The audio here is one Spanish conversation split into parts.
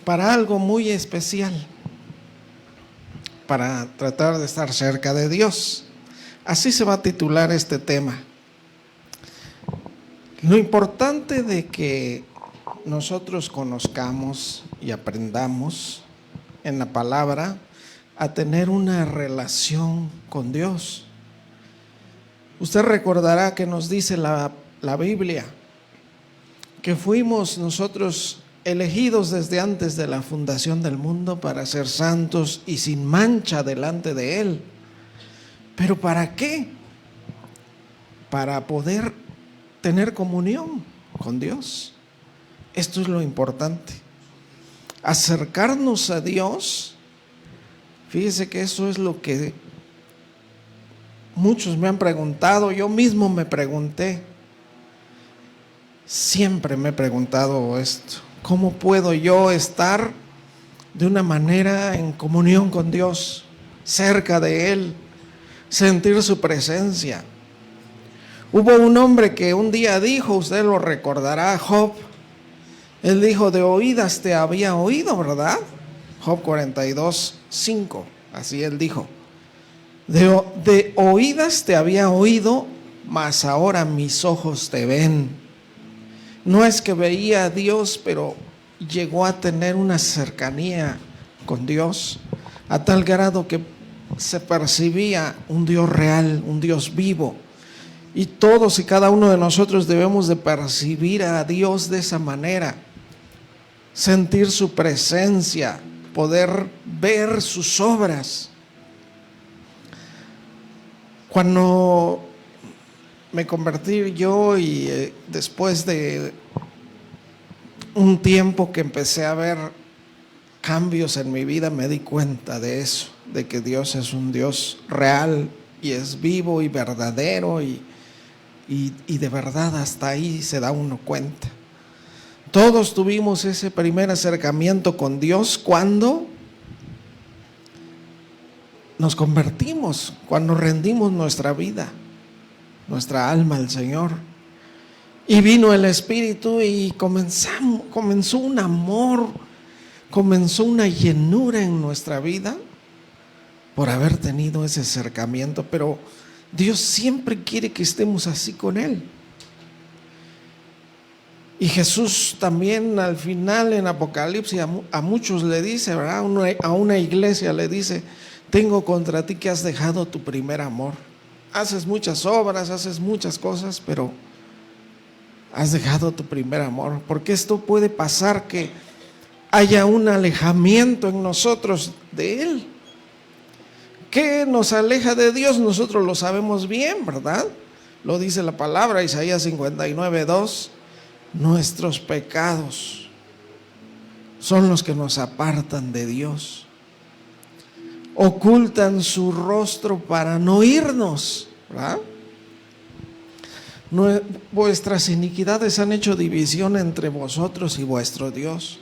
para algo muy especial, para tratar de estar cerca de Dios. Así se va a titular este tema. Lo importante de que nosotros conozcamos y aprendamos en la palabra a tener una relación con Dios. Usted recordará que nos dice la Biblia que fuimos nosotros elegidos desde antes de la fundación del mundo para ser santos y sin mancha delante de Él. ¿Pero para qué? Para poder tener comunión con Dios. Esto es lo importante. Acercarnos a Dios. Fíjese que eso es lo que muchos me han preguntado. Yo mismo me pregunté. Siempre me he preguntado esto. ¿Cómo puedo yo estar de una manera en comunión con Dios, cerca de Él, sentir su presencia? Hubo un hombre que un día dijo, usted lo recordará, Job. Él dijo, de oídas te había oído, ¿verdad? Job 42:5, así él dijo. De oídas te había oído, mas ahora mis ojos te ven. No es que veía a Dios, pero llegó a tener una cercanía con Dios, a tal grado que se percibía un Dios real, un Dios vivo. Y todos y cada uno de nosotros debemos de percibir a Dios de esa manera, sentir su presencia, poder ver sus obras. Cuando me convertí yo y después de un tiempo que empecé a ver cambios en mi vida, me di cuenta de eso, de que Dios es un Dios real y es vivo y verdadero y de verdad hasta ahí se da uno cuenta. Todos tuvimos ese primer acercamiento con Dios cuando nos convertimos, cuando rendimos nuestra vida, nuestra alma al Señor. Y vino el Espíritu y comenzó un amor, comenzó una llenura en nuestra vida por haber tenido ese acercamiento. Pero Dios siempre quiere que estemos así con Él. Y Jesús también al final en Apocalipsis a muchos le dice, ¿verdad? A una iglesia le dice, tengo contra ti que has dejado tu primer amor. Haces muchas obras, haces muchas cosas, pero has dejado tu primer amor. Porque esto puede pasar que haya un alejamiento en nosotros de Él. ¿Qué nos aleja de Dios? Nosotros lo sabemos bien, ¿verdad? Lo dice la palabra, Isaías 59:2. Nuestros pecados son los que nos apartan de Dios. Ocultan su rostro para no oírnos, ¿verdad? Vuestras iniquidades han hecho división entre vosotros y vuestro Dios.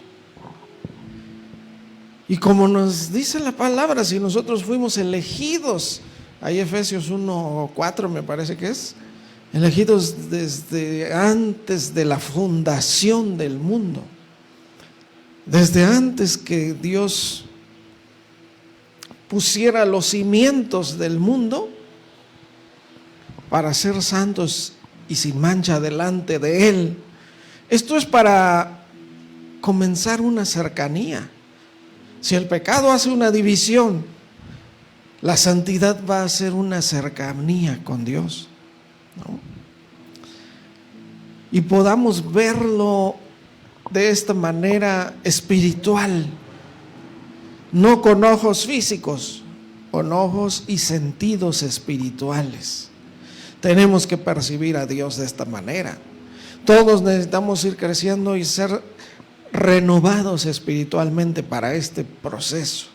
Y como nos dice la palabra, si nosotros fuimos elegidos, ahí Efesios 1:4 me parece que es, elegidos desde antes de la fundación del mundo, desde antes que Dios pusiera los cimientos del mundo para ser santos y sin mancha delante de Él. Esto es para comenzar una cercanía. Si el pecado hace una división, la santidad va a ser una cercanía con Dios, ¿no? Y podamos verlo de esta manera espiritual, no con ojos físicos, con ojos y sentidos espirituales. Tenemos que percibir a Dios de esta manera. Todos necesitamos ir creciendo y ser renovados espiritualmente para este proceso.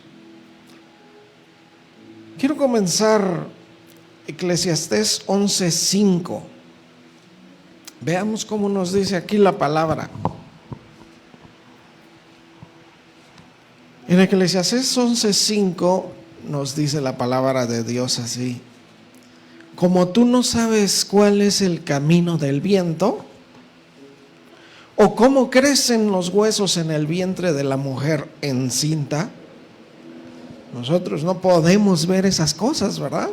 Quiero comenzar Eclesiastés 11:5. Veamos cómo nos dice aquí la palabra. En Eclesiastés 11:5 nos dice la palabra de Dios así: como tú no sabes cuál es el camino del viento, ¿O cómo crecen los huesos en el vientre de la mujer encinta? Nosotros no podemos ver esas cosas, ¿verdad?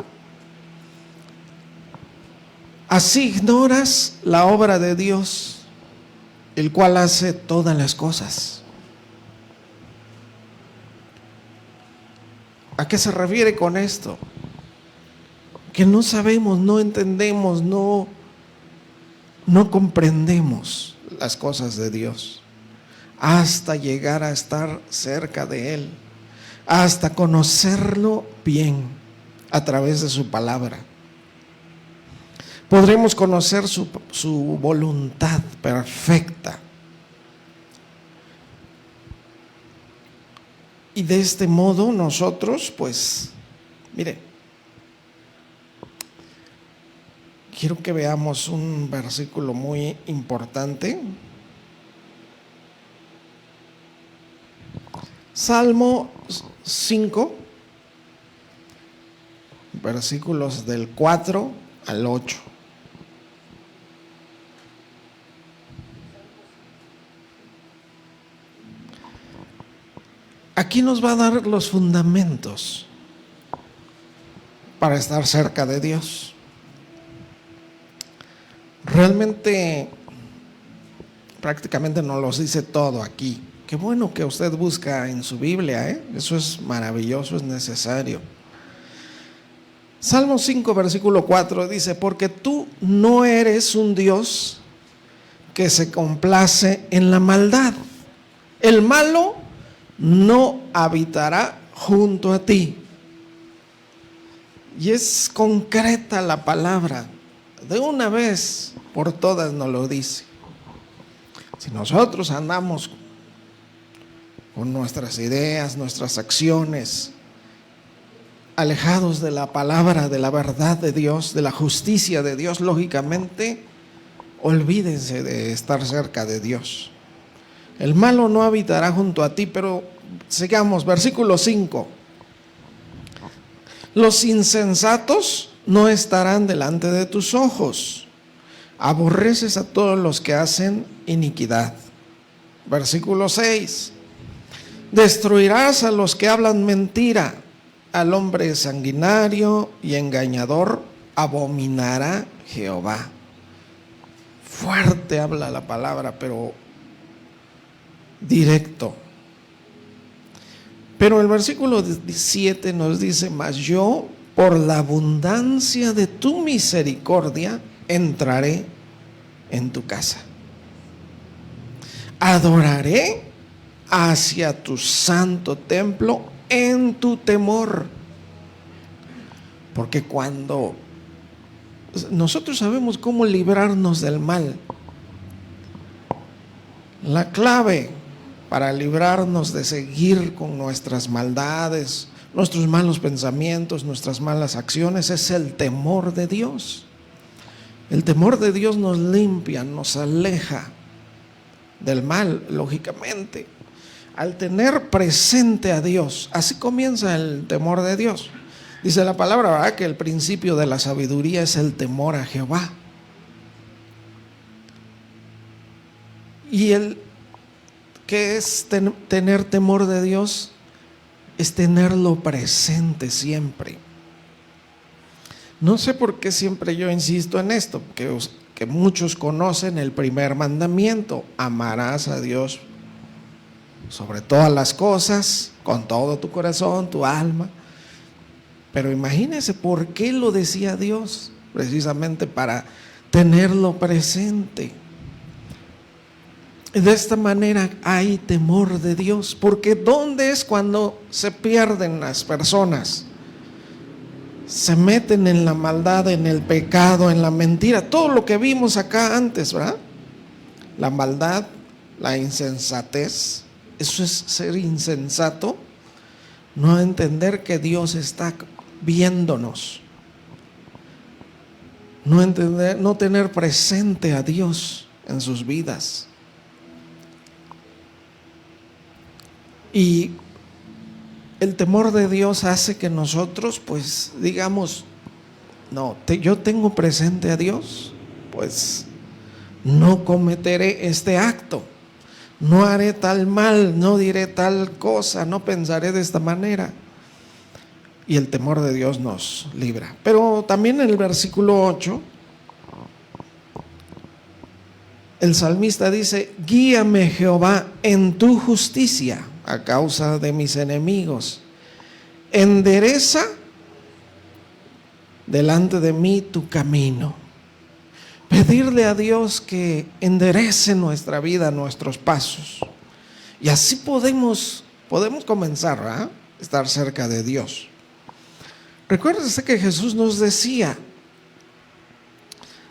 Así ignoras la obra de Dios, el cual hace todas las cosas. ¿A qué se refiere con esto? Que no sabemos, no entendemos, no comprendemos las cosas de Dios hasta llegar a estar cerca de Él, hasta conocerlo bien a través de su palabra. Podremos conocer su voluntad perfecta. Y de este modo nosotros, pues, mire, quiero que veamos un versículo muy importante. Salmo 5, versículos del 4 al 8. Aquí nos va a dar los fundamentos para estar cerca de Dios. Realmente, prácticamente nos los dice todo aquí. Qué bueno que usted busca en su Biblia, Eso es maravilloso, es necesario. Salmo 5, versículo 4 dice: porque tú no eres un Dios que se complace en la maldad. El malo no habitará junto a ti. Y es concreta la palabra. De una vez por todas nos lo dice. Si nosotros andamos con nuestras ideas, nuestras acciones, alejados de la palabra, de la verdad de Dios, de la justicia de Dios, lógicamente, olvídense de estar cerca de Dios. El malo no habitará junto a ti, pero sigamos, versículo 5. Los insensatos no estarán delante de tus ojos. Aborreces a todos los que hacen iniquidad. Versículo 6. Destruirás a los que hablan mentira. Al hombre sanguinario y engañador abominará Jehová. Fuerte habla la palabra, pero directo. Pero el versículo 17 nos dice: mas yo, por la abundancia de tu misericordia, entraré en tu casa. Adoraré hacia tu santo templo en tu temor. Porque cuando nosotros sabemos cómo librarnos del mal, la clave para librarnos de seguir con nuestras maldades, nuestros malos pensamientos, nuestras malas acciones, es el temor de Dios. El temor de Dios nos limpia, nos aleja del mal, lógicamente. Al tener presente a Dios, así comienza el temor de Dios. Dice la palabra, ¿verdad?, que el principio de la sabiduría es el temor a Jehová. Y ¿qué es tener temor de Dios? Es tenerlo presente siempre. No sé por qué siempre yo insisto en esto, que muchos conocen el primer mandamiento: amarás a Dios sobre todas las cosas, con todo tu corazón, tu alma. Pero imagínense por qué lo decía Dios, precisamente para tenerlo presente. De esta manera hay temor de Dios, porque ¿dónde es cuando se pierden las personas? Se meten en la maldad, en el pecado, en la mentira, todo lo que vimos acá antes, ¿verdad? La maldad, la insensatez, eso es ser insensato, no entender que Dios está viéndonos, no tener presente a Dios en sus vidas. Y el temor de Dios hace que nosotros, pues, digamos, no, yo tengo presente a Dios, pues no cometeré este acto, no haré tal mal, no diré tal cosa, no pensaré de esta manera. Y el temor de Dios nos libra. Pero también en el versículo 8, el salmista dice: guíame, Jehová, en tu justicia a causa de mis enemigos. Endereza delante de mí tu camino. Pedirle a Dios que enderece nuestra vida, nuestros pasos. Y así podemos comenzar a estar cerca de Dios. Recuérdese que Jesús nos decía: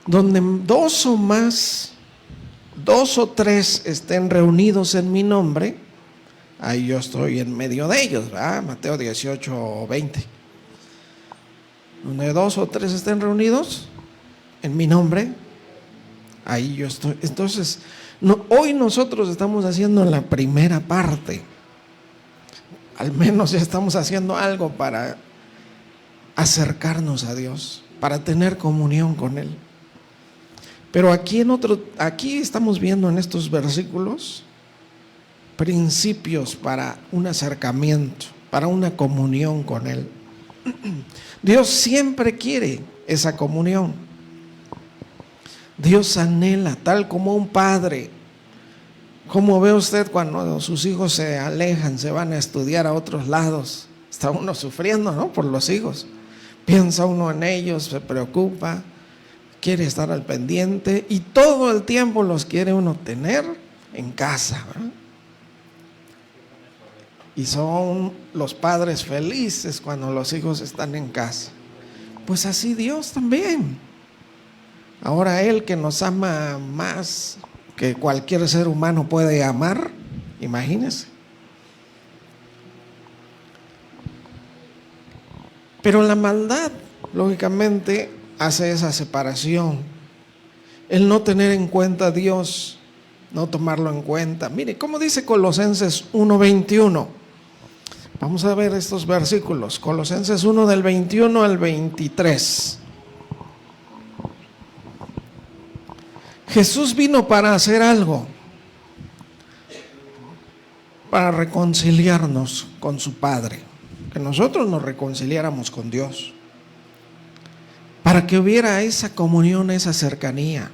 donde dos o tres estén reunidos en mi nombre, ahí yo estoy en medio de ellos, ¿verdad? Mateo 18:20. Donde dos o tres estén reunidos en mi nombre, ahí yo estoy. Entonces, hoy nosotros estamos haciendo la primera parte. Al menos ya estamos haciendo algo para acercarnos a Dios, para tener comunión con Él. Pero aquí estamos viendo en estos versículos principios para un acercamiento, para una comunión con Él. Dios siempre quiere esa comunión. Dios anhela, tal como un padre. ¿Cómo ve usted cuando sus hijos se alejan, se van a estudiar a otros lados? Está uno sufriendo, ¿no? Por los hijos. Piensa uno en ellos, se preocupa, quiere estar al pendiente y todo el tiempo los quiere uno tener en casa, ¿verdad? Y son los padres felices cuando los hijos están en casa. Pues así Dios también. Ahora Él, que nos ama más que cualquier ser humano puede amar, imagínense. Pero la maldad, lógicamente, hace esa separación. El no tener en cuenta a Dios, no tomarlo en cuenta. Mire, ¿cómo dice Colosenses 1:21? Vamos a ver estos versículos. Colosenses 1 del 21 al 23. Jesús vino para hacer algo, para reconciliarnos con su Padre, que nosotros nos reconciliáramos con Dios, para que hubiera esa comunión, esa cercanía,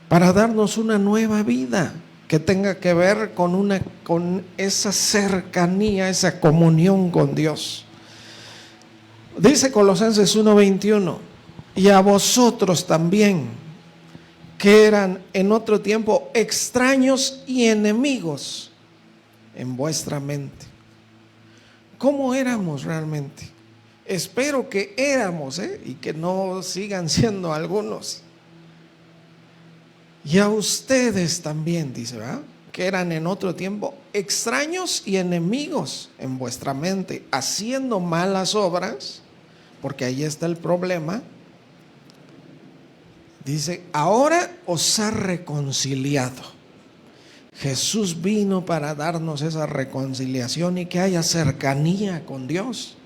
para darnos una nueva vida que tenga que ver con esa cercanía, esa comunión con Dios. Dice Colosenses 1:21: y a vosotros también, que eran en otro tiempo extraños y enemigos en vuestra mente. ¿Cómo éramos realmente? Espero que éramos, y que no sigan siendo algunos. Y a ustedes también, dice, ¿verdad? Que eran en otro tiempo extraños y enemigos en vuestra mente, haciendo malas obras, porque ahí está el problema. Dice, ahora os ha reconciliado. Jesús vino para darnos esa reconciliación y que haya cercanía con Dios.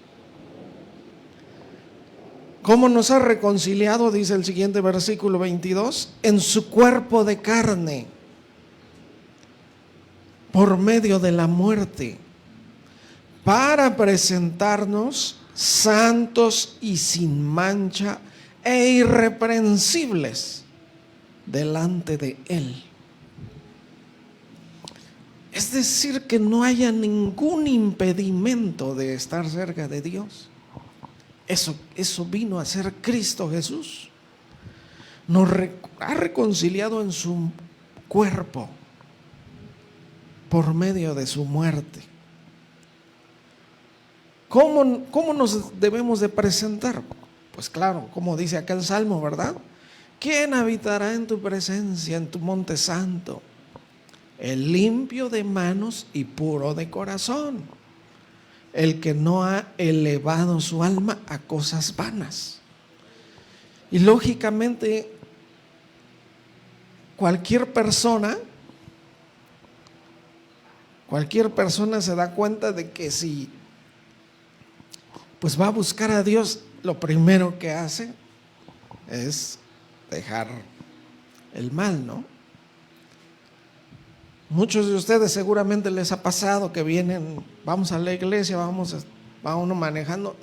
¿Cómo nos ha reconciliado? Dice el siguiente versículo 22, en su cuerpo de carne, por medio de la muerte, para presentarnos santos y sin mancha e irreprensibles delante de Él. Es decir, que no haya ningún impedimento de estar cerca de Dios. Eso vino a ser Cristo Jesús. Nos ha reconciliado en su cuerpo por medio de su muerte. ¿Cómo nos debemos de presentar? Pues claro, como dice acá el Salmo, ¿verdad? ¿Quién habitará en tu presencia, en tu monte santo? El limpio de manos y puro de corazón, el que no ha elevado su alma a cosas vanas. Y lógicamente, cualquier persona se da cuenta de que si pues va a buscar a Dios, lo primero que hace es dejar el mal, ¿no? Muchos de ustedes seguramente les ha pasado que vienen, vamos a la iglesia, va uno manejando.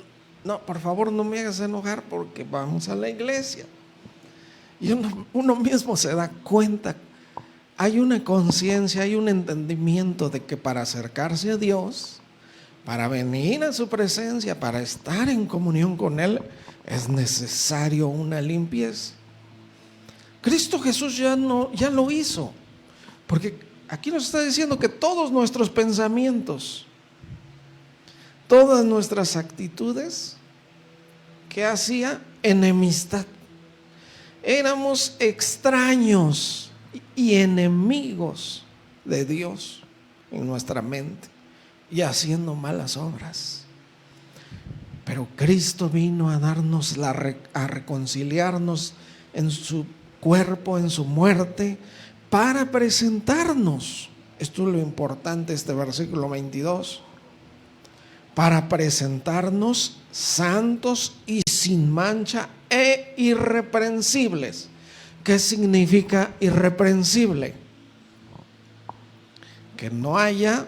No, por favor no me hagas enojar porque vamos a la iglesia. Y uno mismo se da cuenta, hay una conciencia, hay un entendimiento de que para acercarse a Dios, para venir a su presencia, para estar en comunión con Él, es necesario una limpieza. Cristo Jesús ya lo hizo, porque aquí nos está diciendo que todos nuestros pensamientos, todas nuestras actitudes, que hacía enemistad. Éramos extraños y enemigos de Dios en nuestra mente y haciendo malas obras. Pero Cristo vino a darnos a reconciliarnos en su cuerpo, en su muerte, para presentarnos. Esto es lo importante, este versículo 22. Para presentarnos santos y sin mancha e irreprensibles. ¿Qué significa irreprensible? Que no haya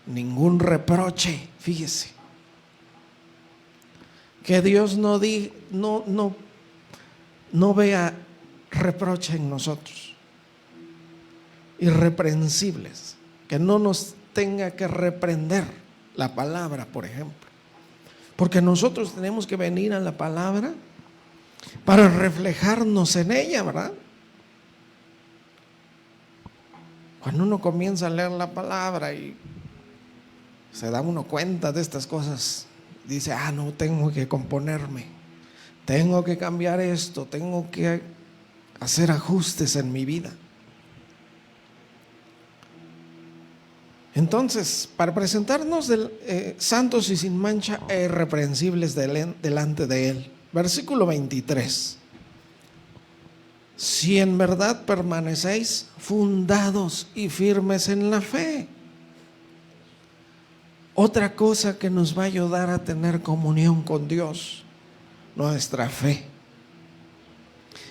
ningún reproche, fíjese. Que Dios no vea reproche en nosotros. Irreprensibles, que no nos tenga que reprender la palabra, por ejemplo. Porque nosotros tenemos que venir a la palabra para reflejarnos en ella, ¿verdad? Cuando uno comienza a leer la palabra y se da uno cuenta de estas cosas, dice, no, tengo que componerme, tengo que cambiar esto, tengo que hacer ajustes en mi vida. Entonces, para presentarnos santos y sin mancha e irreprensibles delante de Él. Versículo 23. Si en verdad permanecéis fundados y firmes en la fe. Otra cosa que nos va a ayudar a tener comunión con Dios, nuestra fe.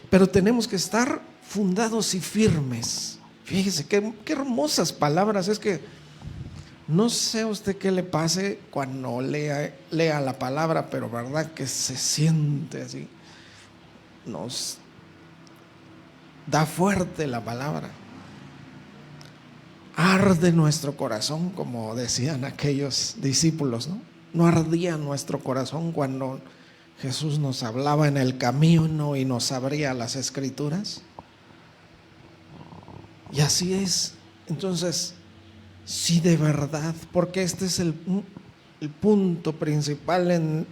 Pero tenemos que estar fundados y firmes. Fíjese qué hermosas palabras. Es que no sé a usted qué le pase cuando lea la palabra, pero verdad que se siente así. Nos da fuerte la palabra. Arde nuestro corazón, como decían aquellos discípulos, ¿no? No ardía nuestro corazón cuando Jesús nos hablaba en el camino y nos abría las escrituras. Y así es. Entonces, si de verdad, porque este es el punto principal en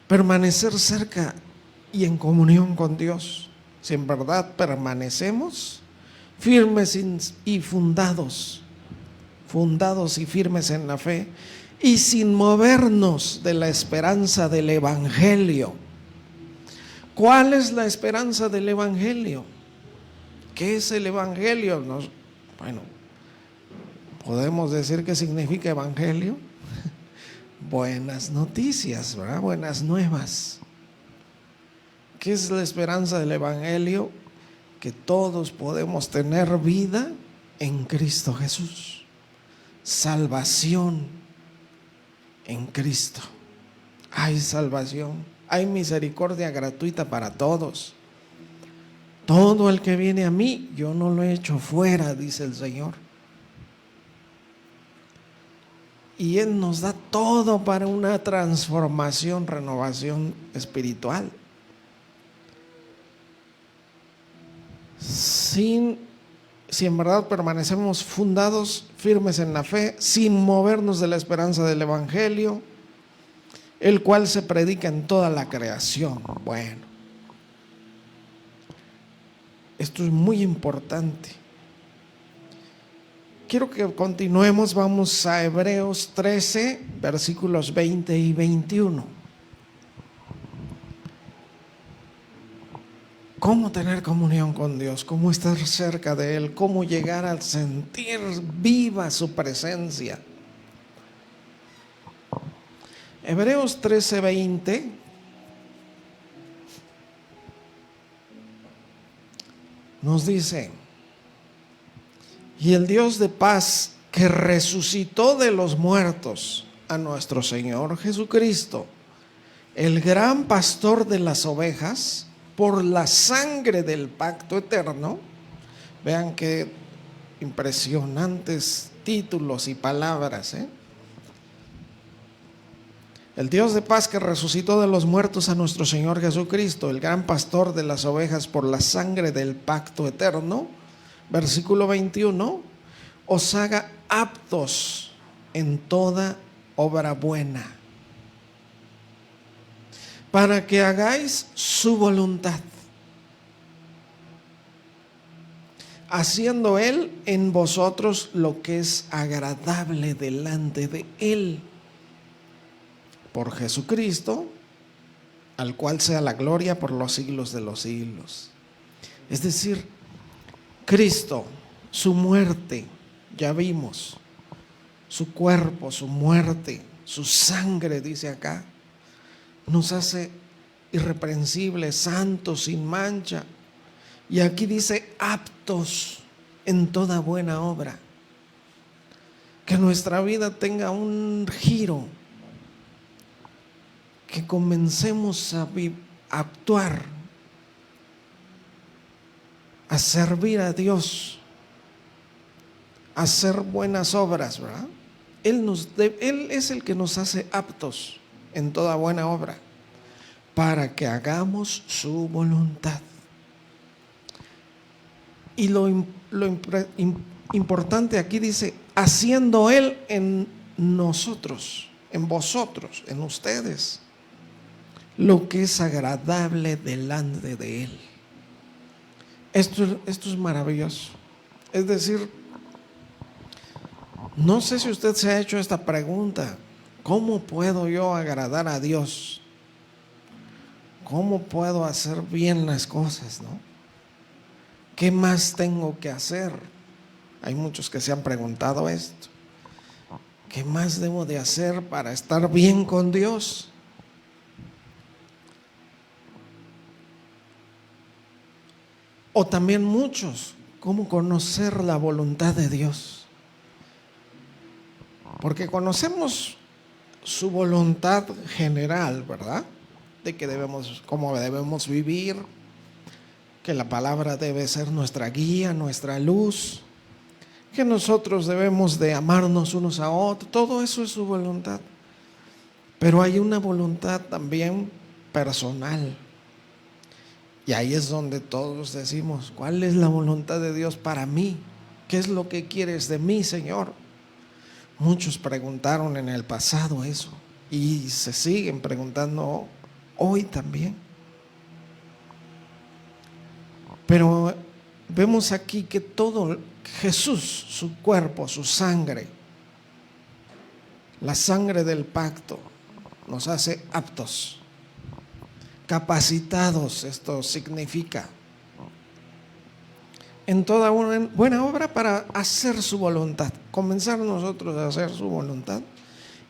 permanecer cerca y en comunión con Dios. Si en verdad permanecemos firmes y fundados y firmes en la fe y sin movernos de la esperanza del Evangelio. ¿Cuál es la esperanza del Evangelio? ¿Qué es el Evangelio? Bueno, podemos decir qué significa Evangelio. Buenas noticias, ¿verdad? Buenas nuevas. ¿Qué es la esperanza del Evangelio? Que todos podemos tener vida en Cristo Jesús. Salvación en Cristo. Hay salvación, hay misericordia gratuita para todos. Todo el que viene a mí, yo no lo echo fuera, dice el Señor. Y Él nos da todo para una transformación, renovación espiritual. Si en verdad permanecemos fundados, firmes en la fe, sin movernos de la esperanza del Evangelio, el cual se predica en toda la creación. Bueno, esto es muy importante. Quiero que continuemos, vamos a Hebreos 13, versículos 20 y 21. ¿Cómo tener comunión con Dios? ¿Cómo estar cerca de Él? ¿Cómo llegar a sentir viva su presencia? Hebreos 13:20 nos dice: y el Dios de paz, que resucitó de los muertos a nuestro Señor Jesucristo, el gran pastor de las ovejas, por la sangre del pacto eterno. Vean qué impresionantes títulos y palabras, ¿eh? El Dios de paz, que resucitó de los muertos a nuestro Señor Jesucristo, el gran pastor de las ovejas, por la sangre del pacto eterno, versículo 21, os haga aptos en toda obra buena, para que hagáis su voluntad, haciendo Él en vosotros lo que es agradable delante de Él, por Jesucristo, al cual sea la gloria por los siglos de los siglos. Es decir, Cristo, su muerte, ya vimos, su cuerpo, su muerte, su sangre, dice acá, nos hace irreprensibles, santos, sin mancha. Y aquí dice aptos en toda buena obra. Que nuestra vida tenga un giro, que comencemos a actuar, a servir a Dios, a hacer buenas obras, ¿verdad? Él es el que nos hace aptos en toda buena obra, para que hagamos su voluntad. Y lo importante aquí dice, haciendo Él en nosotros, en vosotros, en ustedes, lo que es agradable delante de Él. Esto es maravilloso. Es decir, no sé si usted se ha hecho esta pregunta: ¿cómo puedo yo agradar a Dios? ¿Cómo puedo hacer bien las cosas, no? ¿Qué más tengo que hacer? Hay muchos que se han preguntado esto. ¿Qué más debo de hacer para estar bien con Dios? O también muchos, ¿cómo conocer la voluntad de Dios? Porque conocemos su voluntad general, ¿verdad? De que cómo debemos vivir, que la palabra debe ser nuestra guía, nuestra luz, que nosotros debemos de amarnos unos a otros. Todo eso es su voluntad. Pero hay una voluntad también personal. Y ahí es donde todos decimos: ¿cuál es la voluntad de Dios para mí? ¿Qué es lo que quieres de mí, Señor? Muchos preguntaron en el pasado eso, y se siguen preguntando hoy también. Pero vemos aquí que todo Jesús, su cuerpo, su sangre, la sangre del pacto, nos hace aptos, capacitados. Esto significa en toda una buena obra para hacer su voluntad, comenzar nosotros a hacer su voluntad,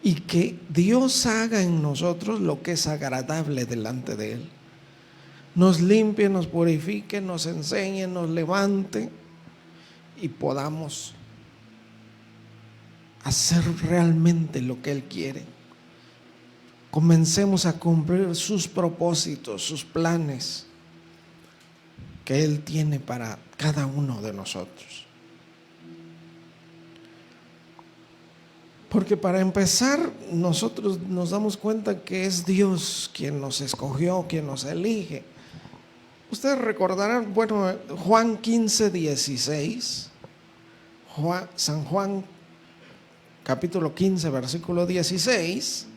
y que Dios haga en nosotros lo que es agradable delante de Él. Nos limpie, nos purifique, nos enseñe, nos levante, y podamos hacer realmente lo que Él quiere. Comencemos a cumplir sus propósitos, sus planes que Él tiene para cada uno de nosotros. Porque para empezar, nosotros nos damos cuenta que es Dios quien nos escogió, quien nos elige. Ustedes recordarán, Juan 15:16, San Juan capítulo 15, versículo 16.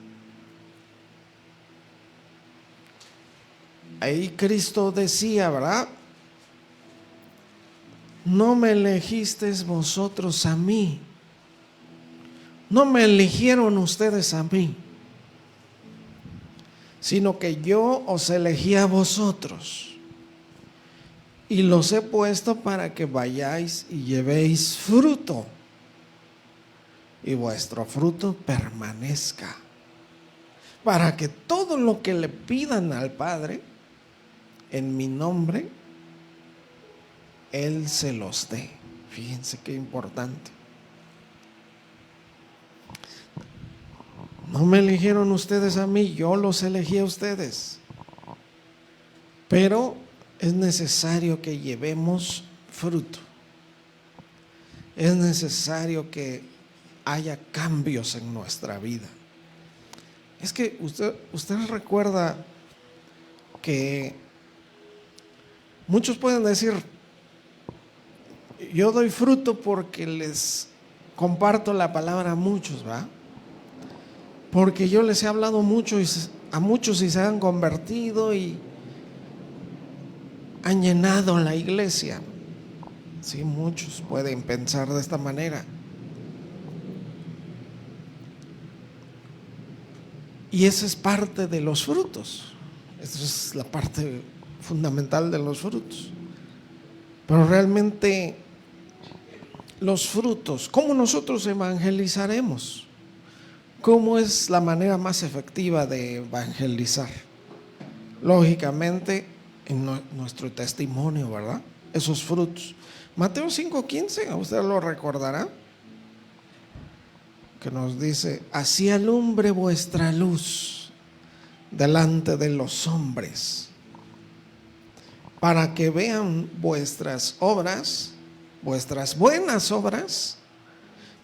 Ahí Cristo decía, ¿verdad? No me elegisteis vosotros a mí, no me eligieron ustedes a mí, sino que yo os elegí a vosotros, y los he puesto para que vayáis y llevéis fruto, y vuestro fruto permanezca, para que todo lo que le pidan al Padre en mi nombre, Él se los dé. Fíjense qué importante. No me eligieron ustedes a mí, yo los elegí a ustedes. Pero es necesario que llevemos fruto. Es necesario que haya cambios en nuestra vida. Es que usted recuerda que muchos pueden decir, yo doy fruto porque les comparto la palabra a muchos, ¿va? Porque yo les he hablado mucho a muchos y se han convertido y han llenado la iglesia. Sí, muchos pueden pensar de esta manera. Y esa es parte de los frutos. Esa es la parte fundamental de los frutos. Pero realmente los frutos, ¿cómo nosotros evangelizaremos? ¿Cómo es la manera más efectiva de evangelizar? Lógicamente, en nuestro testimonio, ¿verdad? Esos frutos. Mateo 5:15, usted lo recordará, que nos dice, así alumbre vuestra luz delante de los hombres, para que vean vuestras obras, vuestras buenas obras,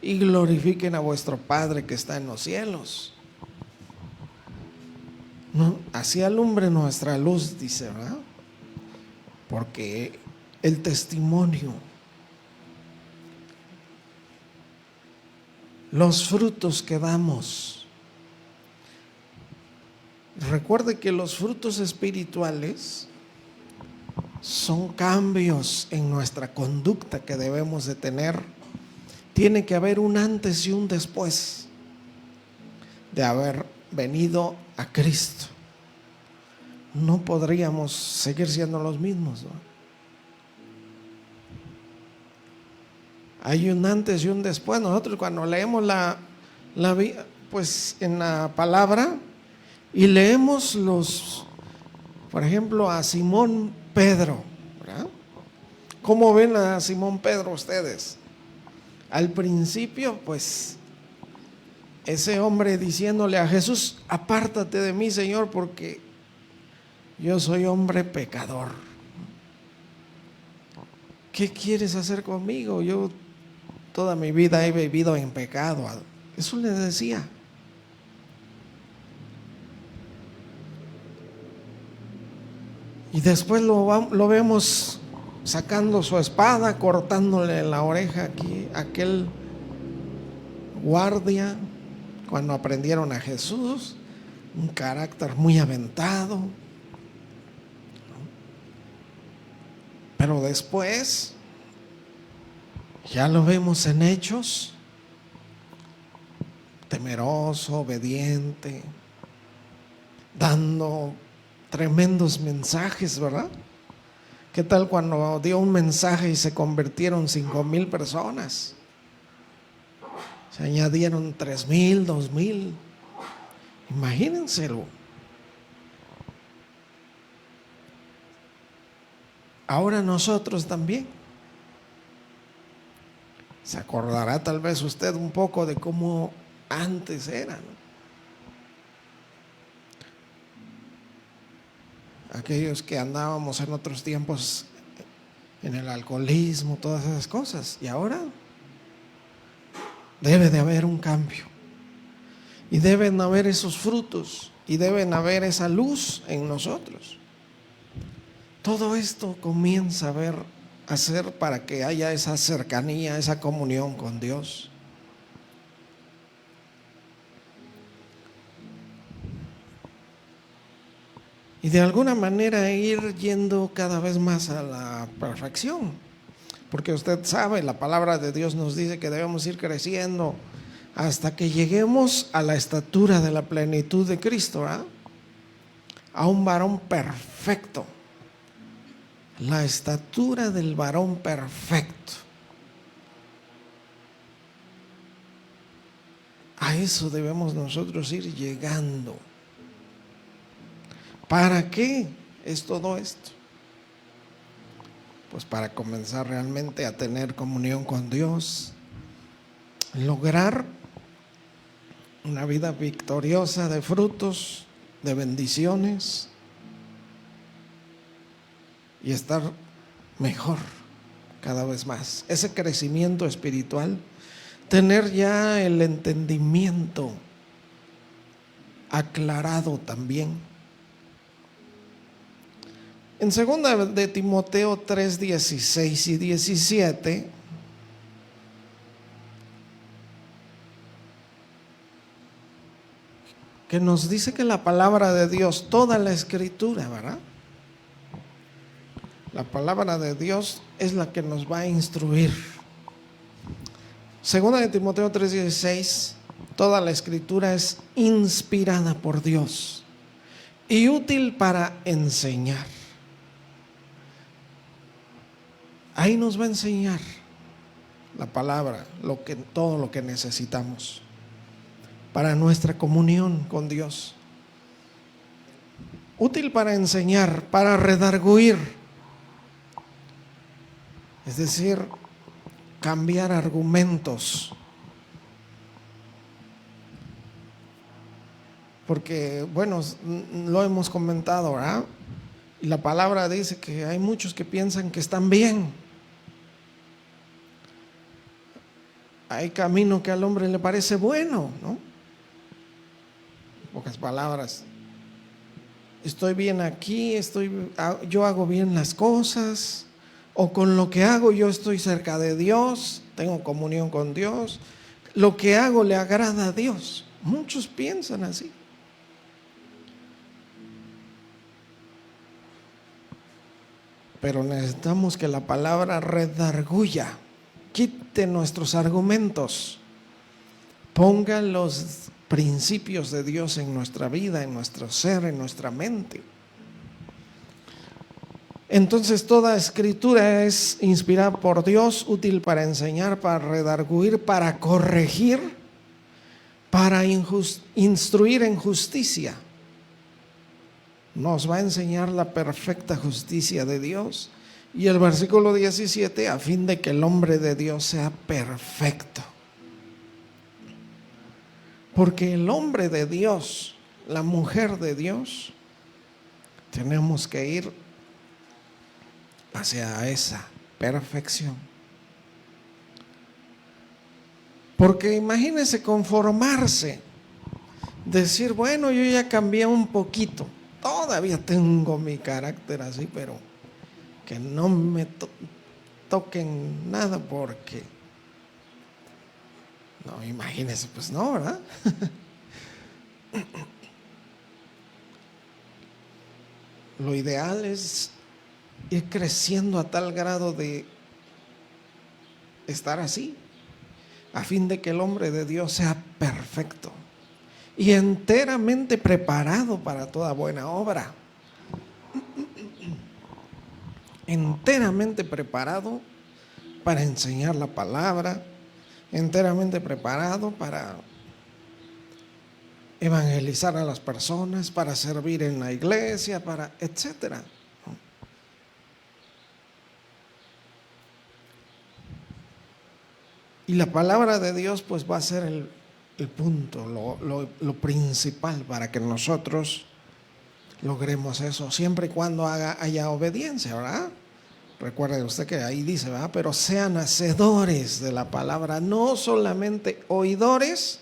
y glorifiquen a vuestro Padre que está en los cielos. ¿No? Así alumbre nuestra luz, dice, ¿verdad? Porque el testimonio, los frutos que damos. Recuerde que los frutos espirituales son cambios en nuestra conducta que debemos de tener. Tiene que haber un antes y un después de haber venido a Cristo. No podríamos seguir siendo los mismos, ¿no? Hay un antes y un después. Nosotros cuando leemos pues en la palabra y leemos por ejemplo, a Simón Pedro, ¿verdad? ¿Cómo ven a Simón Pedro ustedes? Al principio, pues, ese hombre diciéndole a Jesús, apártate de mí, Señor, porque yo soy hombre pecador. ¿Qué quieres hacer conmigo? Yo toda mi vida he vivido en pecado. Eso le decía. Y después lo vemos sacando su espada, cortándole la oreja aquí, aquel guardia, cuando aprendieron a Jesús, un carácter muy aventado. Pero después, ya lo vemos en Hechos, temeroso, obediente, dando tremendos mensajes, ¿verdad? ¿Qué tal cuando dio un mensaje y se convirtieron 5,000 personas? Se añadieron 3,000, 2,000. Imagínenselo. Ahora nosotros también. Se acordará tal vez usted un poco de cómo antes era, ¿no? Aquellos que andábamos en otros tiempos en el alcoholismo, todas esas cosas. Y ahora debe de haber un cambio. Y deben haber esos frutos. Y deben haber esa luz en nosotros. Todo esto comienza a ser para que haya esa cercanía, esa comunión con Dios. Y de alguna manera ir yendo cada vez más a la perfección. Porque usted sabe, la palabra de Dios nos dice que debemos ir creciendo hasta que lleguemos a la estatura de la plenitud de Cristo, ¿verdad? A un varón perfecto. La estatura del varón perfecto. A eso debemos nosotros ir llegando. ¿Para qué es todo esto? pues para comenzar realmente a tener comunión con Dios, lograr una vida victoriosa de frutos, de bendiciones y estar mejor cada vez más. Ese crecimiento espiritual, tener ya el entendimiento aclarado también. En 2 de Timoteo 3:16 y 17, que nos dice que la palabra de Dios, toda la escritura, ¿verdad? La palabra de Dios es la que nos va a instruir. 2 de Timoteo 3:16, toda la escritura es inspirada por Dios y útil para enseñar. Ahí nos va a enseñar la palabra, todo lo que necesitamos para nuestra comunión con Dios. Útil para enseñar, para redarguir, es decir, cambiar argumentos. Porque, bueno, lo hemos comentado, ¿verdad? Y la palabra dice que hay muchos que piensan que están bien. Hay camino que al hombre le parece bueno, ¿no? En pocas palabras, estoy bien aquí, yo hago bien las cosas, o con lo que hago yo estoy cerca de Dios, tengo comunión con Dios, lo que hago le agrada a Dios. Muchos piensan así. Pero necesitamos que la palabra redarguya, quite nuestros argumentos, ponga los principios de Dios en nuestra vida, en nuestro ser, en nuestra mente. Entonces toda escritura es inspirada por Dios, útil para enseñar, para redarguir, para corregir, para instruir en justicia. Nos va a enseñar la perfecta justicia de Dios. Y el versículo 17, a fin de que el hombre de Dios sea perfecto. Porque el hombre de Dios, la mujer de Dios, tenemos que ir hacia esa perfección. Porque imagínense conformarse, decir, bueno, yo ya cambié un poquito, todavía tengo mi carácter así, pero que no me toquen nada porque... No, imagínense, pues no, ¿verdad? Lo ideal es ir creciendo a tal grado de estar así, a fin de que el hombre de Dios sea perfecto y enteramente preparado para toda buena obra. Enteramente preparado para enseñar la palabra, enteramente preparado para evangelizar a las personas, para servir en la iglesia, para etcétera. Y la palabra de Dios pues va a ser el punto, lo principal para que nosotros logremos eso, siempre y cuando haya obediencia, ¿verdad? Recuerde usted que ahí dice, ¿verdad? Pero sean hacedores de la palabra, no solamente oidores,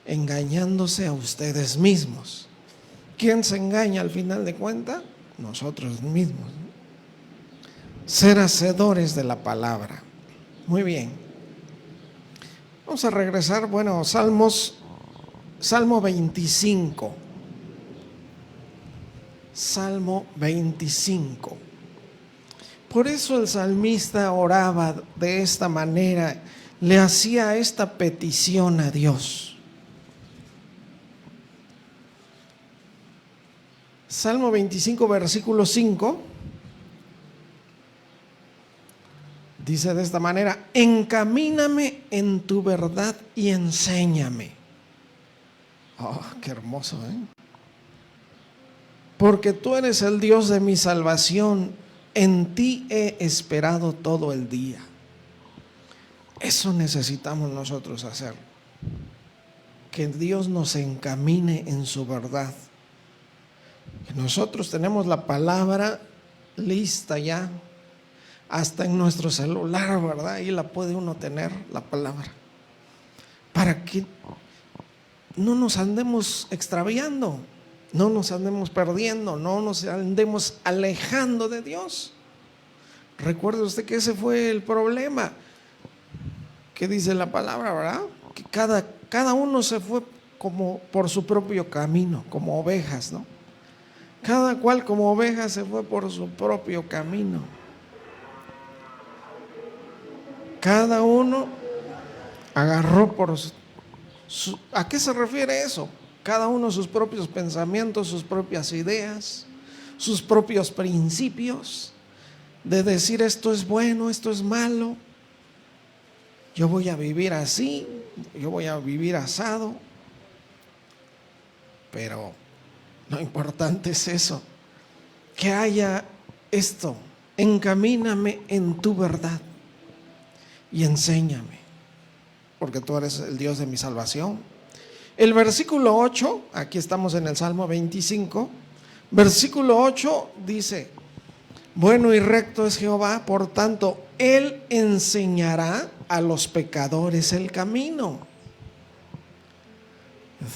engañándose a ustedes mismos. ¿Quién se engaña al final de cuentas? Nosotros mismos. Ser hacedores de la palabra. Muy bien. Vamos a regresar, bueno, Salmo 25. Salmo 25. Por eso el salmista oraba de esta manera, le hacía esta petición a Dios. Salmo 25, versículo 5, dice de esta manera: encamíname en tu verdad y enséñame. Oh, qué hermoso, ¿eh? Porque tú eres el Dios de mi salvación. en ti he esperado todo el día. Eso necesitamos nosotros hacer. Que Dios nos encamine en su verdad. Que nosotros tenemos la palabra lista ya, hasta en nuestro celular, ¿verdad? Ahí la puede uno tener, la palabra. Para que no nos andemos extraviando, no nos andemos perdiendo, no nos andemos alejando de Dios. Recuerde usted que ese fue el problema que dice la palabra, ¿verdad? Que cada uno se fue como por su propio camino, como ovejas, ¿no? Cada cual como oveja se fue por su propio camino. Cada uno agarró por ¿a qué se refiere eso? Cada uno sus propios pensamientos, sus propias ideas, sus propios principios, de decir esto es bueno, esto es malo, yo voy a vivir así, yo voy a vivir asado. Pero lo importante es eso, que haya esto: encamíname en tu verdad y enséñame, porque tú eres el Dios de mi salvación. El versículo 8, aquí estamos en el Salmo 25, versículo 8 dice: bueno y recto es Jehová, por tanto, Él enseñará a los pecadores el camino.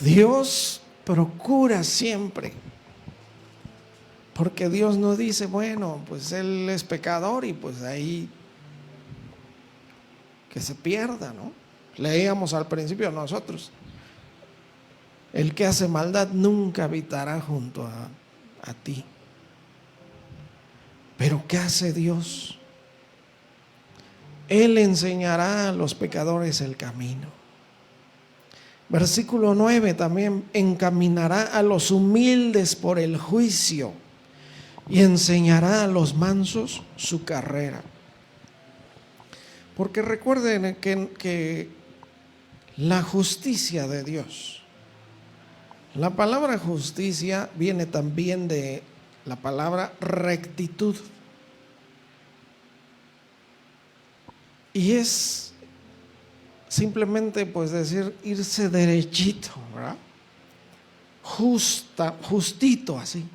Dios procura siempre, porque Dios no dice, bueno, pues él es pecador y pues ahí que se pierda, ¿no? Leíamos al principio nosotros: el que hace maldad nunca habitará junto a ti. Pero ¿qué hace Dios? Él enseñará a los pecadores el camino. Versículo 9 también: encaminará a los humildes por el juicio y enseñará a los mansos su carrera. Porque recuerden que la justicia de Dios, la palabra justicia viene también de la palabra rectitud, y es simplemente pues decir irse derechito, ¿verdad? Justito así,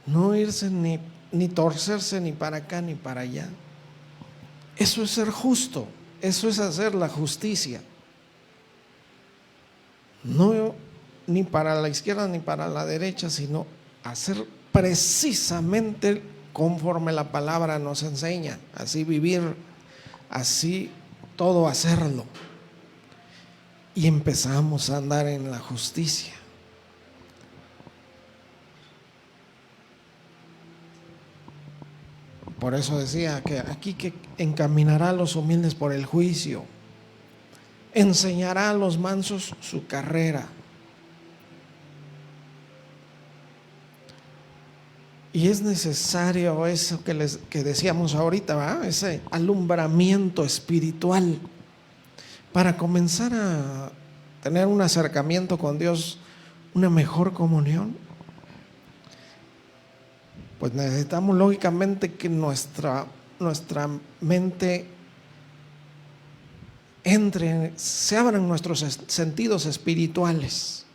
no irse ni torcerse ni para acá ni para allá. Eso es ser justo, eso es hacer la justicia. No ni para la izquierda ni para la derecha, sino hacer precisamente conforme la palabra nos enseña, así vivir, así todo hacerlo. Y empezamos a andar en la justicia. Por eso decía que aquí que encaminará a los humildes por el juicio, enseñará a los mansos su carrera. Y es necesario eso que decíamos ahorita, ¿verdad? Ese alumbramiento espiritual para comenzar a tener un acercamiento con Dios, una mejor comunión. Pues necesitamos lógicamente que nuestra mente se abran nuestros sentidos espirituales.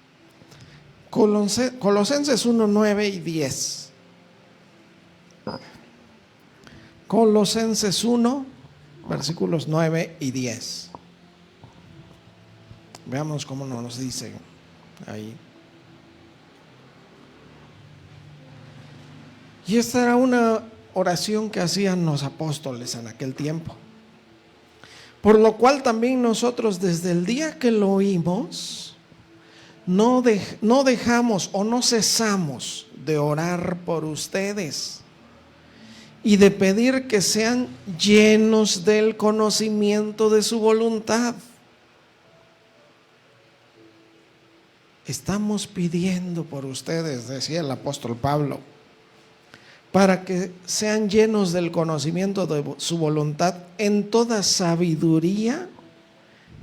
Colosenses 1, 9 y 10. Colosenses 1, versículos 9 y 10. Veamos cómo nos dice ahí. Y esta era una oración que hacían los apóstoles en aquel tiempo. Por lo cual también nosotros desde el día que lo oímos, no dejamos o no cesamos de orar por ustedes y de pedir que sean llenos del conocimiento de su voluntad. Estamos pidiendo por ustedes, decía el apóstol Pablo, para que sean llenos del conocimiento de su voluntad en toda sabiduría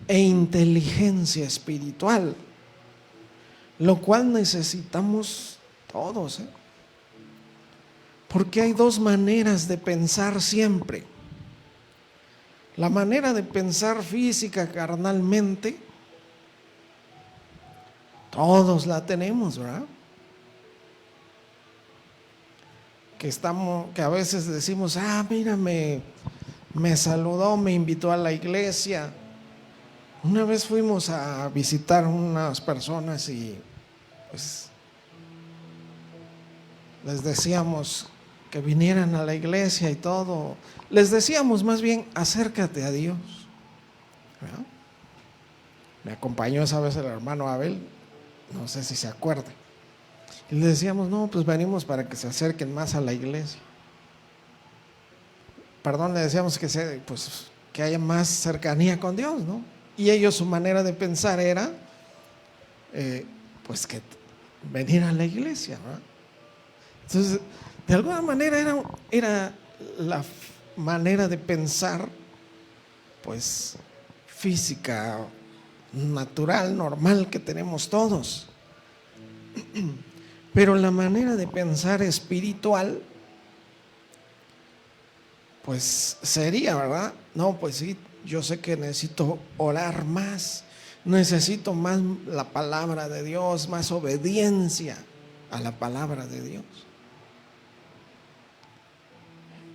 e inteligencia espiritual, lo cual necesitamos todos, Porque hay dos maneras de pensar siempre. La manera de pensar física, carnalmente, todos la tenemos, ¿verdad? Que a veces decimos, mira, me saludó, me invitó a la iglesia. Una vez fuimos a visitar unas personas y pues les decíamos que vinieran a la iglesia y todo. Les decíamos más bien, acércate a Dios, ¿verdad? Me acompañó esa vez el hermano Abel, no sé si se acuerda. Y les decíamos, no, pues venimos para que se acerquen más a la iglesia. Perdón, le decíamos que haya más cercanía con Dios, ¿no? Y ellos, su manera de pensar era, pues que venir a la iglesia, ¿verdad? Entonces, de alguna manera era la manera de pensar, pues, física, natural, normal que tenemos todos. Pero la manera de pensar espiritual, pues sería, ¿verdad? No, pues sí, yo sé que necesito orar más, necesito más la palabra de Dios, más obediencia a la palabra de Dios.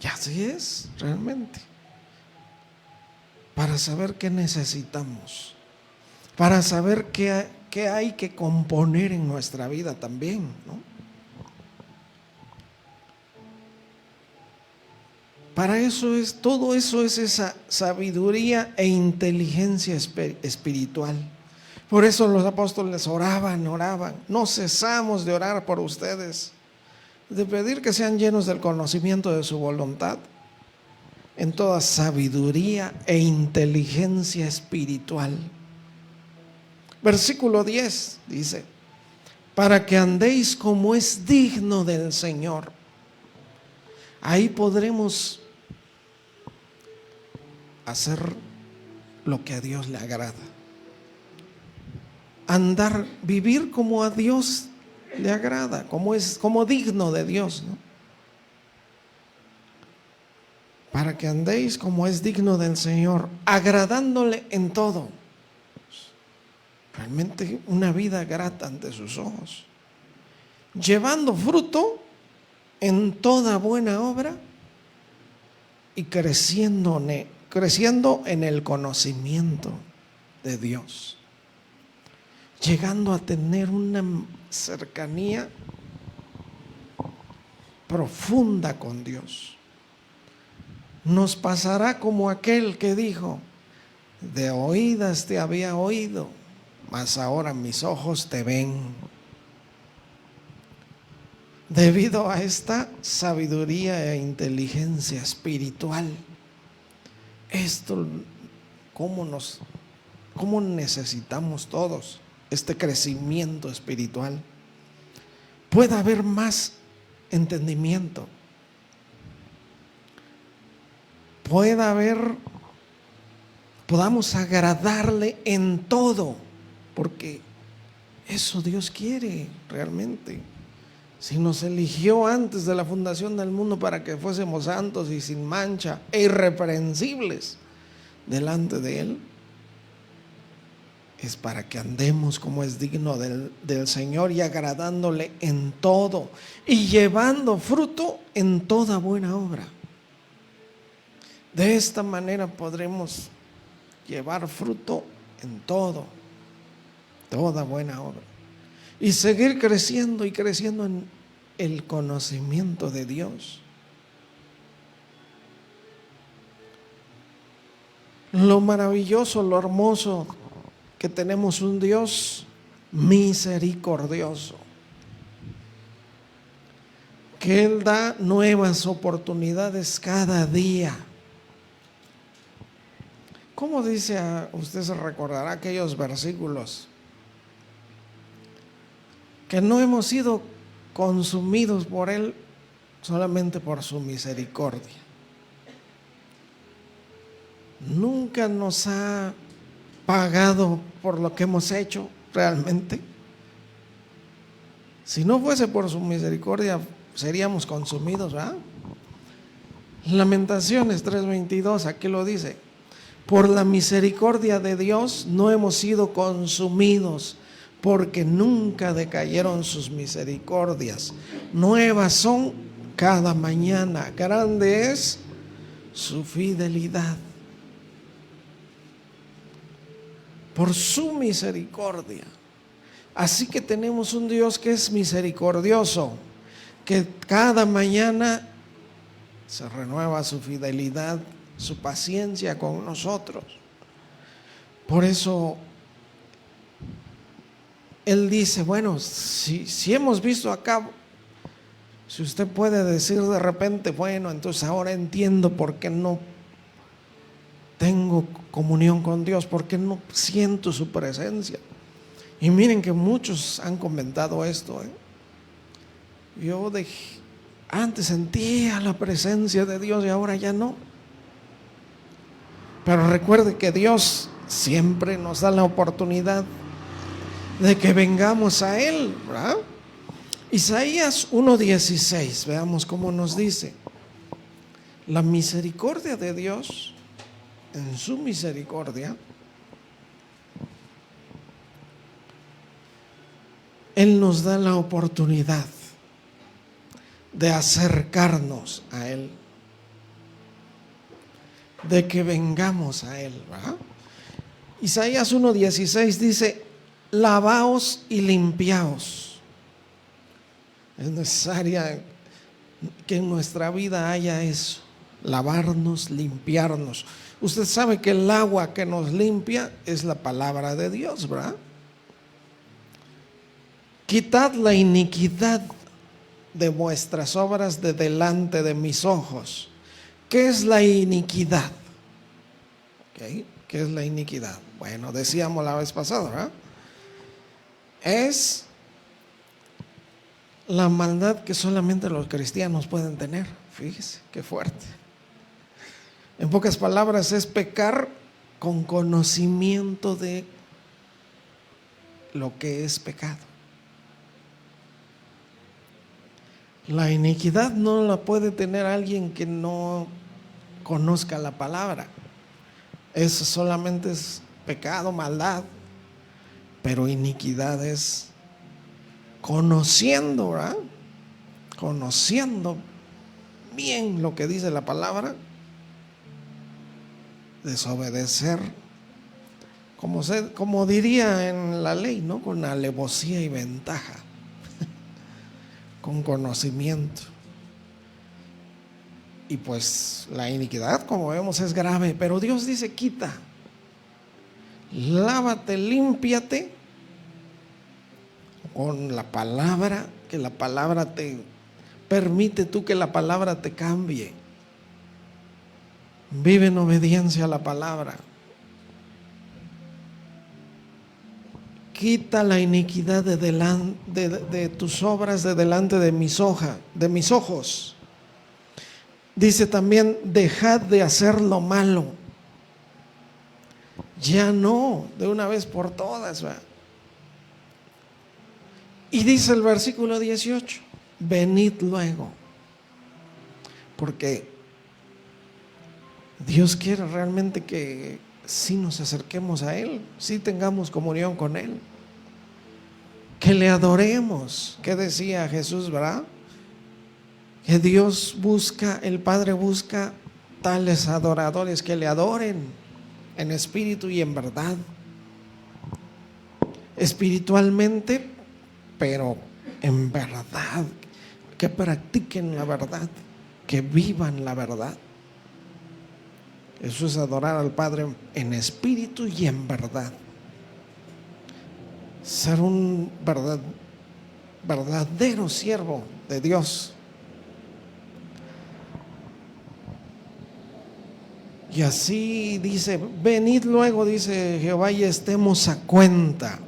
Y así es, realmente. Para saber qué necesitamos, para saber qué hay que componer en nuestra vida también, ¿no? Para eso todo eso es esa sabiduría e inteligencia espiritual. Por eso los apóstoles oraban. No cesamos de orar por ustedes, de pedir que sean llenos del conocimiento de su voluntad, en toda sabiduría e inteligencia espiritual. Versículo 10 dice, para que andéis como es digno del Señor. Ahí podremos hacer lo que a Dios le agrada. Vivir como a Dios le agrada, como digno de Dios, ¿no? Para que andéis como es digno del Señor, agradándole en todo. Realmente una vida grata ante sus ojos, llevando fruto en toda buena obra y creciendo en el conocimiento de Dios, llegando a tener una cercanía profunda con Dios. Nos pasará como aquel que dijo, de oídas te había oído, mas ahora mis ojos te ven. Debido a esta sabiduría e inteligencia espiritual, esto, ¿cómo necesitamos todos este crecimiento espiritual? Puede haber más entendimiento, podamos agradarle en todo, porque eso Dios quiere realmente. Si nos eligió antes de la fundación del mundo para que fuésemos santos y sin mancha e irreprensibles delante de Él, es para que andemos como es digno del Señor y agradándole en todo y llevando fruto en toda buena obra. De esta manera podremos llevar fruto en toda buena obra, y seguir creciendo y creciendo en el conocimiento de Dios. Lo maravilloso, lo hermoso, que tenemos un Dios misericordioso, que Él da nuevas oportunidades cada día. ¿Cómo dice? Usted se recordará aquellos versículos, que no hemos sido consumidos por Él solamente por su misericordia. Nunca nos ha pagado por lo que hemos hecho realmente. Si no fuese por su misericordia, seríamos consumidos, ¿verdad? Lamentaciones 3:22, aquí lo dice: por la misericordia de Dios no hemos sido consumidos, porque nunca decayeron sus misericordias. Nuevas son cada mañana, grande es su fidelidad. Por su misericordia. Así que tenemos un Dios que es misericordioso, que cada mañana se renueva su fidelidad, su paciencia con nosotros. Por eso Él dice, bueno, si hemos visto acá, si usted puede decir de repente, bueno, entonces ahora entiendo por qué no tengo comunión con Dios, por qué no siento su presencia. Y miren que muchos han comentado esto, Yo antes sentía la presencia de Dios y ahora ya no. Pero recuerde que Dios siempre nos da la oportunidad de que vengamos a Él, ¿verdad? Isaías 1:16, veamos cómo nos dice: la misericordia de Dios, en su misericordia, Él nos da la oportunidad de acercarnos a Él, de que vengamos a Él, ¿verdad? Isaías 1:16 dice: lavaos y limpiaos. Es necesaria que en nuestra vida haya eso, lavarnos, limpiarnos. Usted sabe que el agua que nos limpia es la palabra de Dios, ¿verdad? Quitad la iniquidad de vuestras obras de delante de mis ojos. ¿Qué es la iniquidad? ¿Okay? ¿Qué es la iniquidad? Bueno, decíamos la vez pasada, ¿verdad? Es la maldad que solamente los cristianos pueden tener. Fíjese, qué fuerte. En pocas palabras, es pecar con conocimiento de lo que es pecado. La iniquidad no la puede tener alguien que no conozca la palabra. Eso solamente es pecado, maldad. Pero iniquidad es conociendo, ¿verdad? Conociendo bien lo que dice la palabra, desobedecer, como diría en la ley, ¿no? Con alevosía y ventaja, con conocimiento. Y pues la iniquidad, como vemos, es grave, pero Dios dice: quita, lávate, límpiate con la palabra, que la palabra te permite tú que la palabra te cambie. Vive en obediencia a la palabra. Quita la iniquidad de tus obras de delante de mis ojos. Dice también: dejad de hacer lo malo. Ya no, de una vez por todas, ¿verdad? Y dice el versículo 18: venid luego. Porque Dios quiere realmente que sí nos acerquemos a Él, sí tengamos comunión con Él, que le adoremos. ¿Qué decía Jesús, verdad? Que Dios busca, el Padre busca tales adoradores que le adoren en espíritu y en verdad. Espiritualmente, pero en verdad, que practiquen la verdad, que vivan la verdad. Eso es adorar al Padre en espíritu y en verdad. Ser un verdadero siervo de Dios. Y así dice: venid luego, dice Jehová, y estemos a cuenta.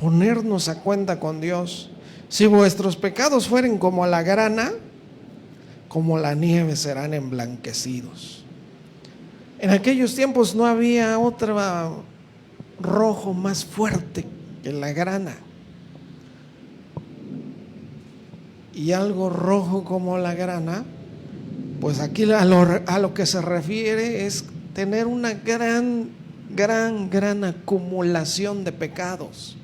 Ponernos a cuenta con Dios. Si vuestros pecados fueren como la grana, como la nieve serán emblanquecidos. En aquellos tiempos no había otro rojo más fuerte que la grana. y algo rojo como la grana, pues aquí a lo que se refiere es tener una gran acumulación de pecados.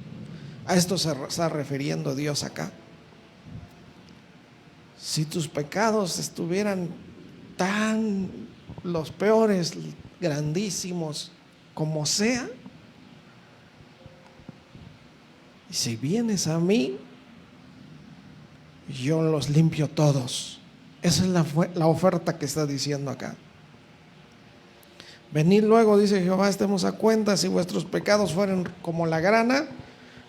A esto se está refiriendo Dios acá. Si tus pecados estuvieran tan los peores, grandísimos como sea, y si vienes a mí, yo los limpio todos. Esa es la oferta que está diciendo acá. Venid luego, dice Jehová, estemos a cuenta. Si vuestros pecados fueren como la grana,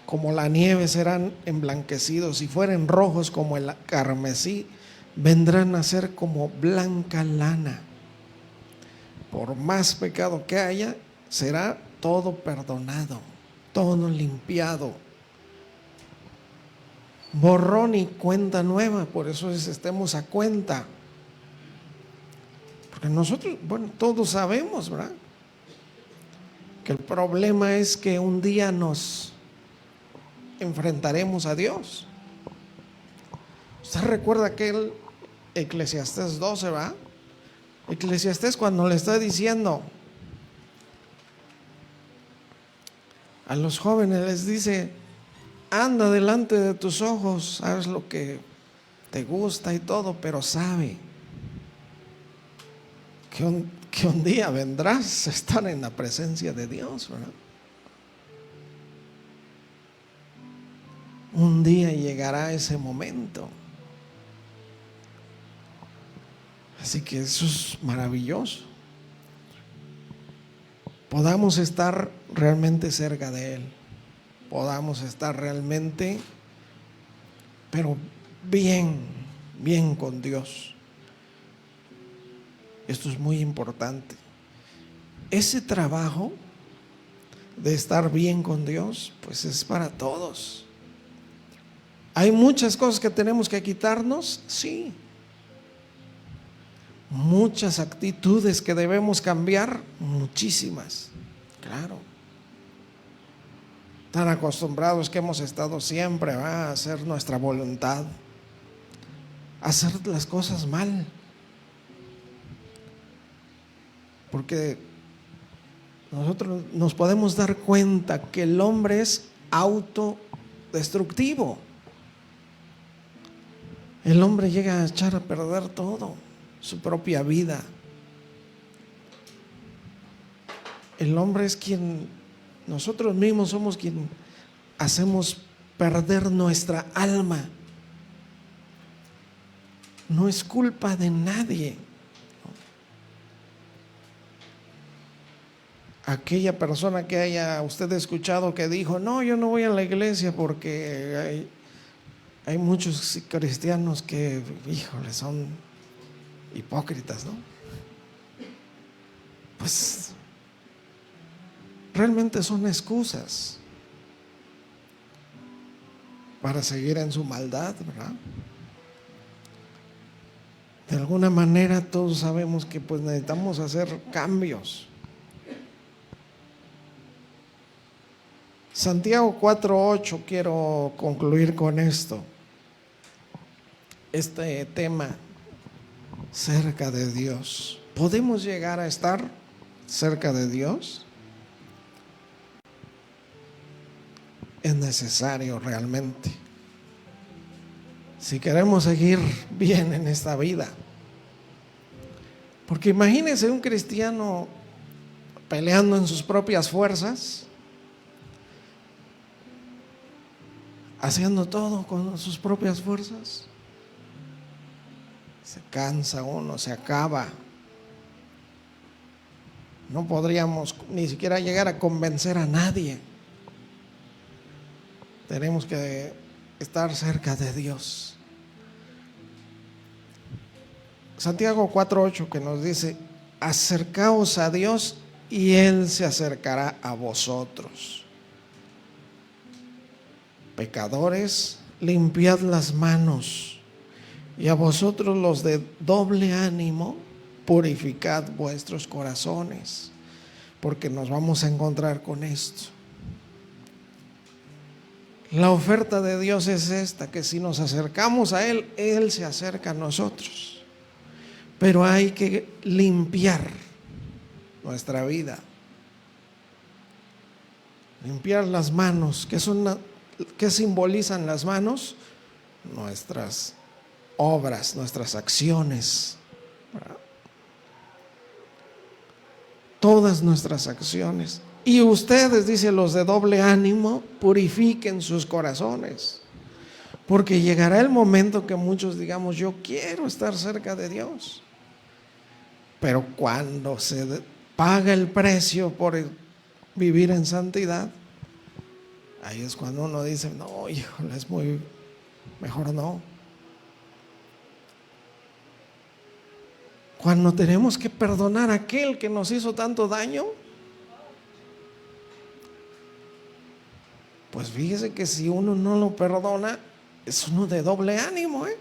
como la nieve serán emblanquecidos. Si fueren rojos como el carmesí, vendrán a ser como blanca lana. Por más pecado que haya, será todo perdonado, todo limpiado. Borrón y cuenta nueva. Por eso estemos a cuenta. Porque nosotros, bueno, todos sabemos, ¿verdad?, que el problema es que un día nos enfrentaremos a Dios. Usted recuerda aquel Eclesiastés 12, ¿verdad? Eclesiastés, cuando le está diciendo a los jóvenes, les dice: anda delante de tus ojos, haz lo que te gusta y todo, pero sabe que un día vendrás a estar en la presencia de Dios, ¿verdad? Un día llegará ese momento. Así que eso es maravilloso. Podamos estar realmente cerca de Él. Podamos estar realmente, pero bien con Dios. Esto es muy importante. Ese trabajo de estar bien con Dios, pues es para todos. ¿Hay muchas cosas que tenemos que quitarnos? Sí. Muchas actitudes que debemos cambiar, muchísimas, claro. Tan acostumbrados que hemos estado siempre a hacer nuestra voluntad, a hacer las cosas mal. Porque nosotros nos podemos dar cuenta que el hombre es autodestructivo. El hombre llega a echar a perder todo, su propia vida. El hombre es nosotros mismos somos quien hacemos perder nuestra alma. No es culpa de nadie. Aquella persona que haya usted escuchado que dijo: no, yo no voy a la iglesia porque hay muchos cristianos que, híjole, son hipócritas, ¿no? Pues realmente son excusas para seguir en su maldad, ¿verdad? De alguna manera todos sabemos que pues necesitamos hacer cambios. Santiago 4:8, quiero concluir con esto. Este tema, cerca de Dios. ¿Podemos llegar a estar cerca de Dios? Es necesario realmente. Si queremos seguir bien en esta vida. Porque imagínense un cristiano peleando en sus propias fuerzas, haciendo todo con sus propias fuerzas. Se cansa uno, se acaba. No podríamos ni siquiera llegar a convencer a nadie. Tenemos que estar cerca de Dios. Santiago 4:8, que nos dice: acercaos a Dios y Él se acercará a vosotros. Pecadores, limpiad las manos, y a vosotros los de doble ánimo, purificad vuestros corazones, porque nos vamos a encontrar con esto. La oferta de Dios es esta, que si nos acercamos a Él, Él se acerca a nosotros. Pero hay que limpiar nuestra vida. Limpiar las manos. ¿Qué simbolizan las manos? Nuestras obras, nuestras acciones. Todas nuestras acciones. Y ustedes, dice, los de doble ánimo, purifiquen sus corazones. Porque llegará el momento que muchos digamos, yo quiero estar cerca de Dios. Pero cuando se paga el precio por vivir en santidad, ahí es cuando uno dice, no, híjole, es muy, mejor no. Cuando tenemos que perdonar a aquel que nos hizo tanto daño, pues fíjese que si uno no lo perdona, es uno de doble ánimo, ¿eh?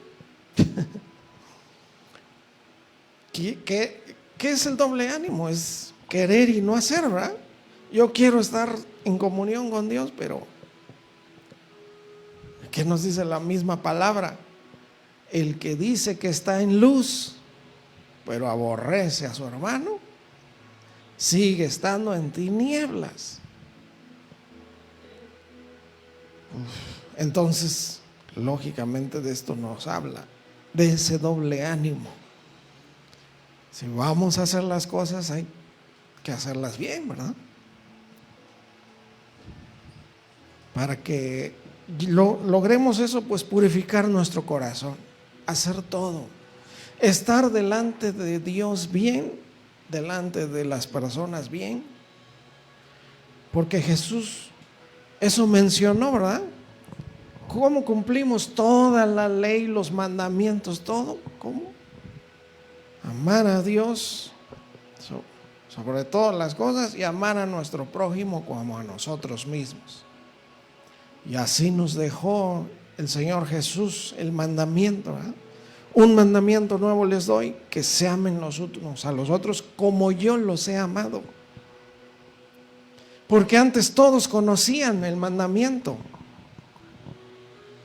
¿Qué es el doble ánimo? Es querer y no hacer, ¿verdad? Yo quiero estar en comunión con Dios, pero ¿qué nos dice la misma palabra? El que dice que está en luz, pero aborrece a su hermano, sigue estando en tinieblas. Entonces, lógicamente de esto nos habla, de ese doble ánimo. Si vamos a hacer las cosas, hay que hacerlas bien, ¿verdad? Para que logremos eso, pues purificar nuestro corazón, hacer todo, estar delante de Dios bien, delante de las personas bien, porque Jesús eso mencionó, ¿verdad? ¿Cómo cumplimos toda la ley, los mandamientos, todo? ¿Cómo? Amar a Dios sobre todas las cosas y amar a nuestro prójimo como a nosotros mismos. Y así nos dejó el Señor Jesús el mandamiento, ¿verdad? Un mandamiento nuevo les doy, que se amen los unos a los otros como yo los he amado. Porque antes todos conocían el mandamiento.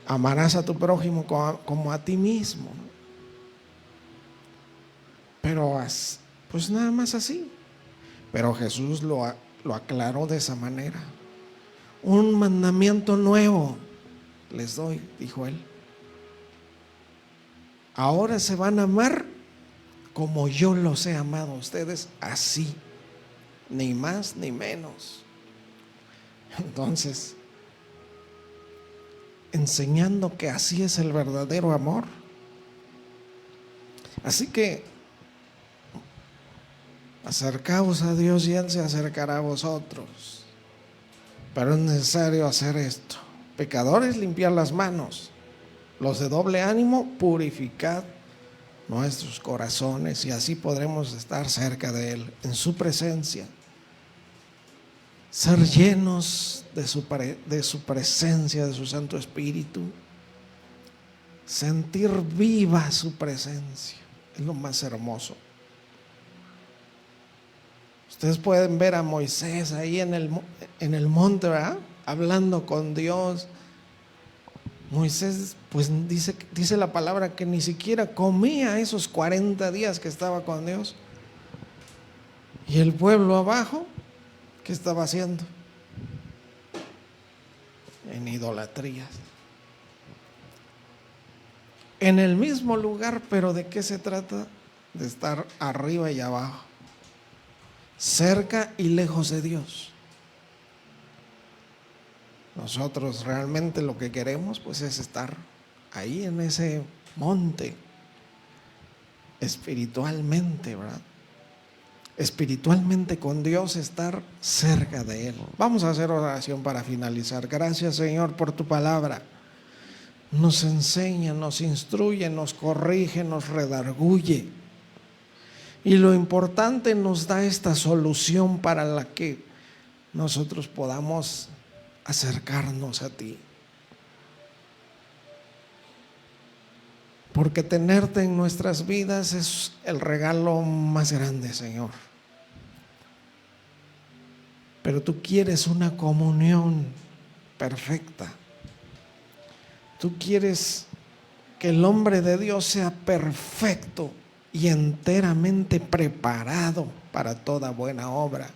Amarás a tu prójimo como a ti mismo. Pero pues nada más así. Pero Jesús lo aclaró de esa manera. Un mandamiento nuevo les doy, dijo él. Ahora se van a amar como yo los he amado a ustedes, así, ni más ni menos. Entonces, enseñando que así es el verdadero amor. Así que acercaos a Dios y Él se acercará a vosotros. Pero es necesario hacer esto. Pecadores, limpiar las manos. Los de doble ánimo, purificad nuestros corazones, y así podremos estar cerca de Él, en su presencia. Ser llenos de su presencia, de su Santo Espíritu. Sentir viva su presencia. Es lo más hermoso. Ustedes pueden ver a Moisés ahí en el monte, ¿verdad? Hablando con Dios. Moisés, pues dice la palabra que ni siquiera comía esos 40 días que estaba con Dios. Y el pueblo abajo, ¿qué estaba haciendo? En idolatrías. En el mismo lugar, pero ¿de qué se trata? De estar arriba y abajo, cerca y lejos de Dios. Nosotros realmente lo que queremos pues es estar ahí en ese monte espiritualmente, ¿verdad? Espiritualmente con Dios, estar cerca de Él. Vamos a hacer oración para finalizar. Gracias, Señor, por tu palabra. Nos enseña, nos instruye, nos corrige, nos redarguye. Y lo importante, nos da esta solución para la que nosotros podamos acercarnos a ti. Porque tenerte en nuestras vidas es el regalo más grande, Señor. Pero tú quieres una comunión perfecta Tú quieres que el hombre de Dios sea perfecto y enteramente preparado para toda buena obra.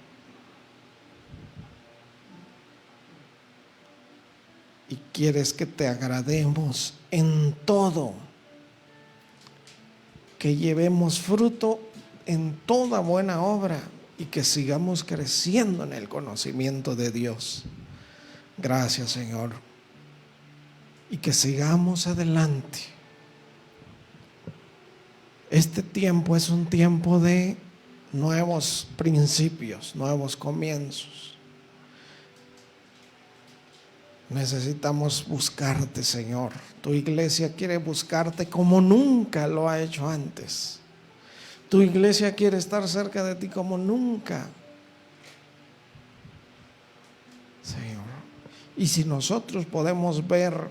Y quieres que te agrademos en todo, que llevemos fruto en toda buena obra y que sigamos creciendo en el conocimiento de Dios. Gracias, Señor. Y que sigamos adelante. Este tiempo es un tiempo de nuevos principios, nuevos comienzos. Necesitamos buscarte, Señor. Tu iglesia quiere buscarte como nunca lo ha hecho antes. Tu iglesia quiere estar cerca de ti como nunca, Señor. Y si nosotros podemos ver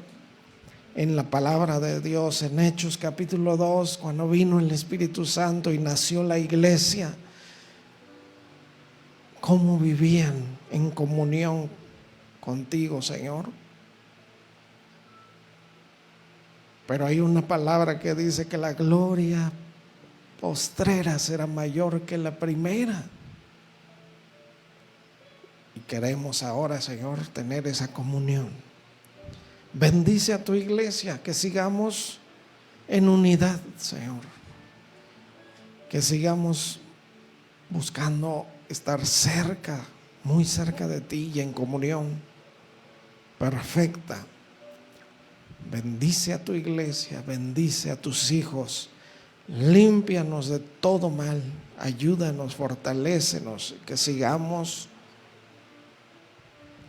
en la palabra de Dios, en Hechos capítulo 2, cuando vino el Espíritu Santo y nació la iglesia, cómo vivían en comunión contigo, Señor. Pero hay una palabra que dice que la gloria postrera será mayor que la primera. Y queremos ahora, Señor, tener esa comunión. Bendice a tu iglesia, que sigamos en unidad, Señor. Que sigamos buscando estar cerca, muy cerca de ti y en comunión perfecta. Bendice a tu iglesia, bendice a tus hijos, límpianos de todo mal, ayúdanos, fortalécenos, que sigamos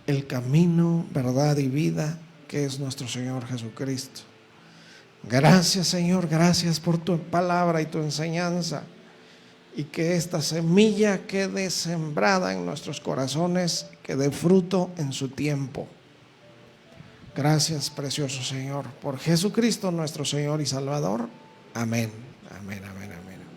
el camino, verdad y vida que es nuestro Señor Jesucristo. Gracias, Señor, gracias por tu palabra y tu enseñanza, y que esta semilla quede sembrada en nuestros corazones, que dé fruto en su tiempo. Gracias, precioso Señor, por Jesucristo nuestro Señor y Salvador. Amén, amén, amén, amén.